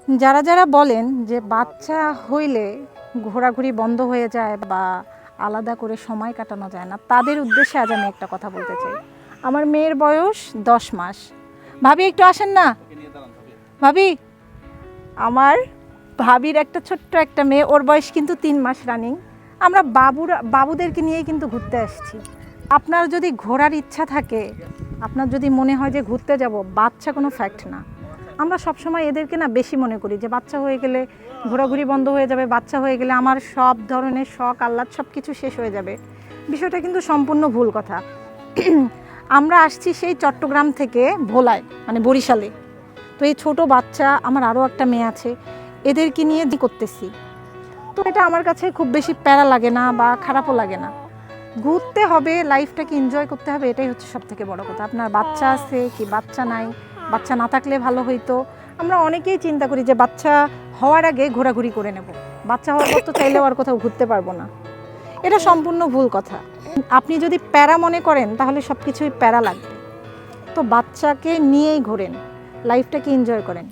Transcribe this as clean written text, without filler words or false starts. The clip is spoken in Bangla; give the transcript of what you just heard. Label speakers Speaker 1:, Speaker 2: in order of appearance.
Speaker 1: যারা যারা বলেন যে বাচ্চা হইলে ঘোরাঘুরি বন্ধ হয়ে যায় বা আলাদা করে সময় কাটানো যায় না, তাদের উদ্দেশ্যে আজ আমি একটা কথা বলতে চাই। আমার মেয়ের বয়স 10 মাস। ভাবি একটু আসেন না। ভাবি, আমার ভাবির একটা ছোট্ট একটা মেয়ে, ওর বয়স কিন্তু 3 মাস রানিং। আমরা বাবুদেরকে নিয়েই কিন্তু ঘুরতে আসছি। আপনার যদি ঘোরার ইচ্ছা থাকে, আপনার যদি মনে হয় যে ঘুরতে যাব, বাচ্চা কোনো ফ্যাক্ট না। আমরা সবসময় এদেরকে না বেশি মনে করি যে বাচ্চা হয়ে গেলে ঘোরাঘুরি বন্ধ হয়ে যাবে, বাচ্চা হয়ে গেলে আমার সব ধরনের শখ আহ্লাদ সব কিছু শেষ হয়ে যাবে। বিষয়টা কিন্তু সম্পূর্ণ ভুল কথা। আমরা আসছি সেই চট্টগ্রাম থেকে ভোলায়, মানে বরিশালে। তো এই ছোট বাচ্চা, আমার আরও একটা মেয়ে আছে, এদেরকে নিয়ে করতেছি। তো এটা আমার কাছে খুব বেশি প্যারা লাগে না বা খারাপও লাগে না। ঘুরতে হবে, লাইফটাকে এনজয় করতে হবে, এটাই হচ্ছে সবথেকে বড় কথা। আপনার বাচ্চা আছে কি বাচ্চা নাই, বাচ্চা না থাকলে ভালো হইতো। আমরা অনেকেই চিন্তা করি যে বাচ্চা হওয়ার আগে ঘোরাঘুরি করে নেব, বাচ্চা হওয়ার পর তো চাইলেও আর কোথাও ঘুরতে পারবো না। এটা সম্পূর্ণ ভুল কথা। আপনি যদি প্যারা মনে করেন তাহলে সব কিছুই প্যারা লাগবে। তো বাচ্চাকে নিয়েই ঘোরেন, লাইফটাকে এনজয় করেন।